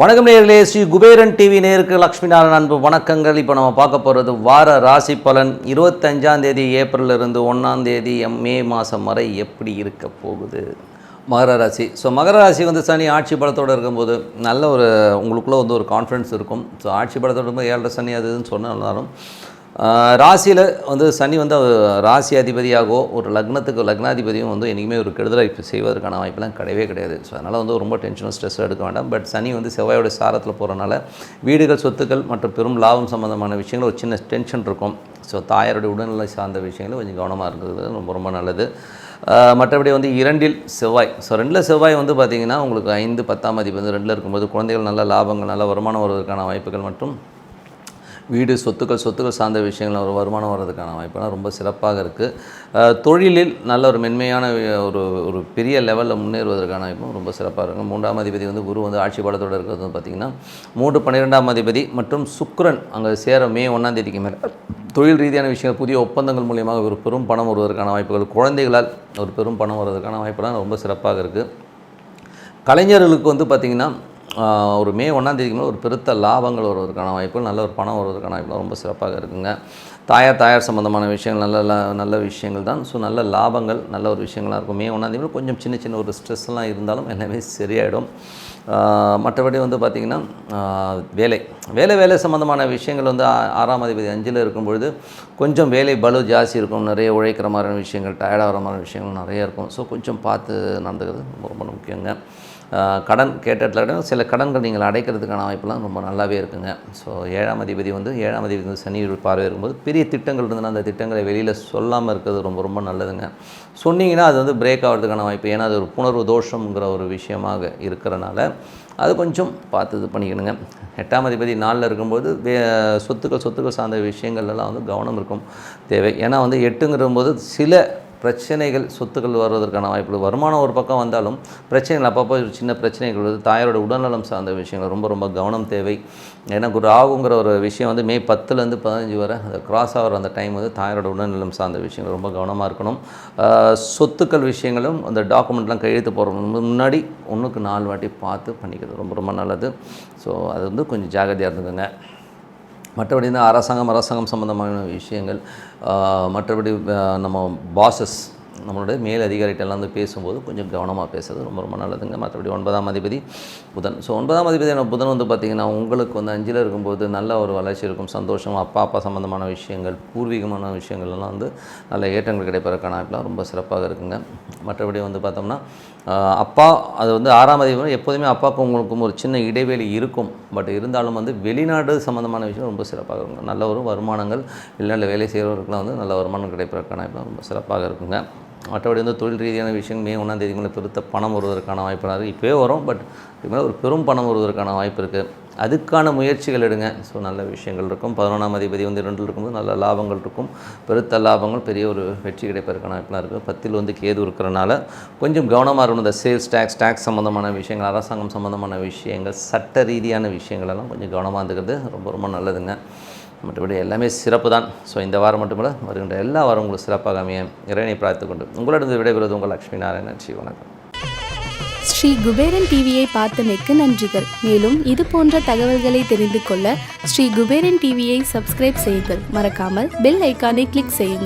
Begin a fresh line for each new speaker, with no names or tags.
வணக்கம் நேயர்களே, ஸ்ரீ குபேரன் டிவி நேயருக்கு லக்ஷ்மி நாராயணன் அன்பு வணக்கங்கள். இப்போ நம்ம பார்க்க போகிறது வார ராசி பலன் 25ஆம் தேதி ஏப்ரலிருந்து 1ஆம் தேதி மே மாதம் வரை எப்படி இருக்க போகுது. மகர ராசி. ஸோ மகர ராசி வந்து சனி ஆட்சி பலத்தோடு இருக்கும்போது நல்ல ஒரு உங்களுக்குள்ளே வந்து ஒரு கான்ஃபிடன்ஸ் இருக்கும். ஸோ ஆட்சி பலத்தோடு இருக்கும்போது 7 சனி அது இதுன்னு சொன்னாலும் ராசியில் வந்து சனி வந்து ராசி அதிபதியாகவோ ஒரு லக்னாதிபதியும் வந்து என்றைக்குமே ஒரு கெடுதலை செய்வதற்கான வாய்ப்பெல்லாம் கிடையவே கிடையாது. ஸோ அதனால் வந்து ரொம்ப டென்ஷனும் ஸ்ட்ரெஸ் எடுக்க வேண்டாம். பட் சனி வந்து செவ்வாயோட சாரத்தில் போகிறனால வீடுகள், சொத்துக்கள் மற்றும் பெரும் லாபம் சம்மந்தமான விஷயங்கள் ஒரு சின்ன டென்ஷன் இருக்கும். ஸோ தாயாருடைய உடல்நிலை சார்ந்த விஷயங்கள் கொஞ்சம் கவனமாக இருக்கிறது ரொம்ப ரொம்ப நல்லது. மற்றபடி வந்து 2இல் செவ்வாய். ஸோ 2இல் செவ்வாய் வந்து பார்த்திங்கன்னா உங்களுக்கு 5, 10ஆம் அதிபதி வந்து 2இல் இருக்கும்போது குழந்தைகள் நல்ல லாபங்கள், நல்ல வருமானம் வருவதற்கான வாய்ப்புகள் மற்றும் வீடு, சொத்துக்கள் சார்ந்த விஷயங்கள் ஒரு வருமானம் வர்றதுக்கான வாய்ப்புலாம் ரொம்ப சிறப்பாக இருக்குது. தொழிலில் நல்ல ஒரு மென்மையான ஒரு பெரிய லெவலில் முன்னேறுவதற்கான வாய்ப்பும் ரொம்ப சிறப்பாக இருக்கும். 3ஆம் அதிபதி வந்து குரு வந்து ஆட்சி பலத்தோடு இருக்கிறது வந்து பார்த்திங்கன்னா 3, 12ஆம் அதிபதி மற்றும் சுக்கிரன் அங்கே சேர மே 1ஆம் தேதிக்கு மேலே தொழில் ரீதியான விஷயங்கள், புதிய ஒப்பந்தங்கள் மூலியமாக ஒரு பெரும் பணம் வருவதற்கான வாய்ப்புகள், குழந்தைகளால் ஒரு பெரும் பணம் வருவதற்கான வாய்ப்புலாம் ரொம்ப சிறப்பாக இருக்குது. கலைஞர்களுக்கு வந்து பார்த்திங்கன்னா ஒரு மே 1ஆம் தேதிக்கு மேலே ஒரு பெருத்த லாபங்கள் வருவதற்கான வாய்ப்புகள், நல்ல ஒரு பணம் வருவதற்கான வாய்ப்புகள் ரொம்ப சிறப்பாக இருக்குங்க. தாயார் சம்மந்தமான விஷயங்கள் நல்ல விஷயங்கள் தான். ஸோ நல்ல லாபங்கள், நல்ல ஒரு விஷயங்களாக இருக்கும். மே 1ஆம் தேதி கொஞ்சம் சின்ன ஒரு ஸ்ட்ரெஸ்லாம் இருந்தாலும் எல்லாமே சரியாயிடும். மற்றபடி வந்து பார்த்திங்கன்னா வேலை சம்மந்தமான விஷயங்கள் வந்து 6ஆம் அதிபதி 5இல் இருக்கும்பொழுது கொஞ்சம் வேலை பளு ஜாஸ்தி இருக்கும். நிறைய உழைக்கிற மாதிரியான விஷயங்கள், டயர்டாகிற மாதிரி விஷயங்கள் நிறைய இருக்கும். ஸோ கொஞ்சம் பார்த்து நடந்துக்கிறது ரொம்ப ரொம்ப முக்கியங்க. கடன் கேட்ட சில கடன்கள் நீங்கள் அடைக்கிறதுக்கான வாய்ப்பெல்லாம் ரொம்ப நல்லாவே இருக்குங்க. ஸோ 7ஆம் அதிபதி வந்து சனி பார்வை இருக்கும்போது பெரிய திட்டங்கள் இருந்ததுன்னா அந்த திட்டங்களை வெளியில் சொல்லாமல் இருக்கிறது ரொம்ப ரொம்ப நல்லதுங்க. சொன்னீங்கன்னா அது வந்து பிரேக் ஆகிறதுக்கான வாய்ப்பு. ஏன்னா அது ஒரு புணர்வு தோஷங்கிற ஒரு விஷயமாக இருக்கிறனால அது கொஞ்சம் பார்த்து இது பண்ணிக்கணுங்க. 8ஆம் அதிபதி 4இல் இருக்கும்போது சொத்துக்கள் சார்ந்த விஷயங்கள்லாம் வந்து கவனம் இருக்கும் தேவை. ஏன்னா வந்து 8ங்கிறபோது சில பிரச்சனைகள், சொத்துக்கள் வருவதற்கான வாய்ப்புகள், வருமானம் ஒரு பக்கம் வந்தாலும் பிரச்சனைகள் அப்பப்போ சின்ன பிரச்சனைகள் வருது. தாயாரோட உடல்நலம் சார்ந்த விஷயங்கள் ரொம்ப ரொம்ப கவனம் தேவை. ஏன்னா ராகுங்கிற ஒரு விஷயம் வந்து மே 10லேருந்து 15 வரை அந்த கிராஸ் ஆகிற அந்த டைம் வந்து தாயாரோட உடல்நலம் சார்ந்த விஷயங்கள் ரொம்ப கவனமாக இருக்கணும். சொத்துக்கள் விஷயங்களும் அந்த டாக்குமெண்ட்லாம் கையெழுத்து போகிற முன்னாடி 1க்கு 4 வாட்டி பார்த்து பண்ணிக்கிறது ரொம்ப ரொம்ப நல்லது. ஸோ அது வந்து கொஞ்சம் ஜாகிரதையாக இருந்துக்குங்க. மற்றபடி இந்த அரசாங்கம் சம்மந்தமான விஷயங்கள், மற்றபடி நம்ம பாசஸ், நம்மளுடைய மேல் அதிகாரிகிட்டெல்லாம் வந்து பேசும்போது கொஞ்சம் கவனமாக பேசுறது ரொம்ப ரொம்ப நல்லதுங்க. மற்றபடி 9ஆம் அதிபதி புதன். ஸோ 9ஆம் அதிபதியான புதன் வந்து பார்த்திங்கன்னா உங்களுக்கு வந்து 5இல் இருக்கும்போது நல்ல ஒரு வளர்ச்சி இருக்கும். சந்தோஷம், அப்பா சம்மந்தமான விஷயங்கள், பூர்வீகமான விஷயங்கள்லாம் வந்து நல்ல ஏற்றங்கள் கிடைப்பதற்கான வாய்ப்புலாம் ரொம்ப சிறப்பாக இருக்குங்க. மற்றபடி வந்து பார்த்தோம்னா அப்பா அது வந்து 6ஆம் அதிபதி எப்போதுமே அப்பாவுக்கும் உங்களுக்கும் ஒரு சின்ன இடைவெளி இருக்கும். பட் இருந்தாலும் வந்து வெளிநாடு சம்மந்தமான விஷயம் ரொம்ப சிறப்பாக இருக்குங்க. நல்ல ஒரு வருமானங்கள், வெளிநாட்டில் வேலை செய்கிறவர்களுக்குலாம் வந்து நல்ல வருமானம் கிடைப்பதற்கான வாய்ப்புலாம் ரொம்ப சிறப்பாக இருக்குங்க. மற்றபடி வந்து தொழில் ரீதியான விஷயம் மே 1ஆம் தேதி மேலே பெருத்த பணம் வருவதற்கான வாய்ப்பு இப்போவே வரும். பட் இது மேலே ஒரு பெரும் பணம் வருவதற்கான வாய்ப்பு இருக்குது. அதுக்கான முயற்சிகள் எடுங்க. ஸோ நல்ல விஷயங்கள் இருக்கும். 11ஆம் அதிபதி வந்து 2இல் இருக்கும்போது நல்ல லாபங்கள் இருக்கும். பெருத்த லாபங்கள், பெரிய ஒரு வெற்றி கிடைப்பதற்கான வாய்ப்புலாம் இருக்குது. 10இல் வந்து கேது இருக்கிறனால கொஞ்சம் கவனமாக இருக்கணும். இந்த சேல்ஸ் டேக்ஸ் சம்மந்தமான விஷயங்கள், அரசாங்கம் சம்மந்தமான விஷயங்கள், சட்ட ரீதியான விஷயங்களெல்லாம் கொஞ்சம் கவனமாக இருந்துக்கிறது ரொம்ப ரொம்ப நல்லதுங்க. மற்றபடி எல்லாமே சிறப்பு தான். ஸோ இந்த வாரம் மட்டுமில்ல, வருகின்ற எல்லா வாரம் உங்களுக்கு சிறப்பாக அமைய இறைவனை பிரார்த்து கொண்டு உங்களிடம் விடைபெறுவது உங்கள் லக்ஷ்மி நாராயணன். ஸ்ரீ வணக்கம்.
ஸ்ரீ குபேரன் டிவியை பார்த்தமைக்கு நன்றிகள். மேலும் இது போன்ற தகவல்களை தெரிந்து கொள்ள ஸ்ரீ குபேரன் டிவியை சப்ஸ்கிரைப் செய்யுங்கள். மறக்காமல் பெல் ஐக்கானை கிளிக் செய்யுங்கள்.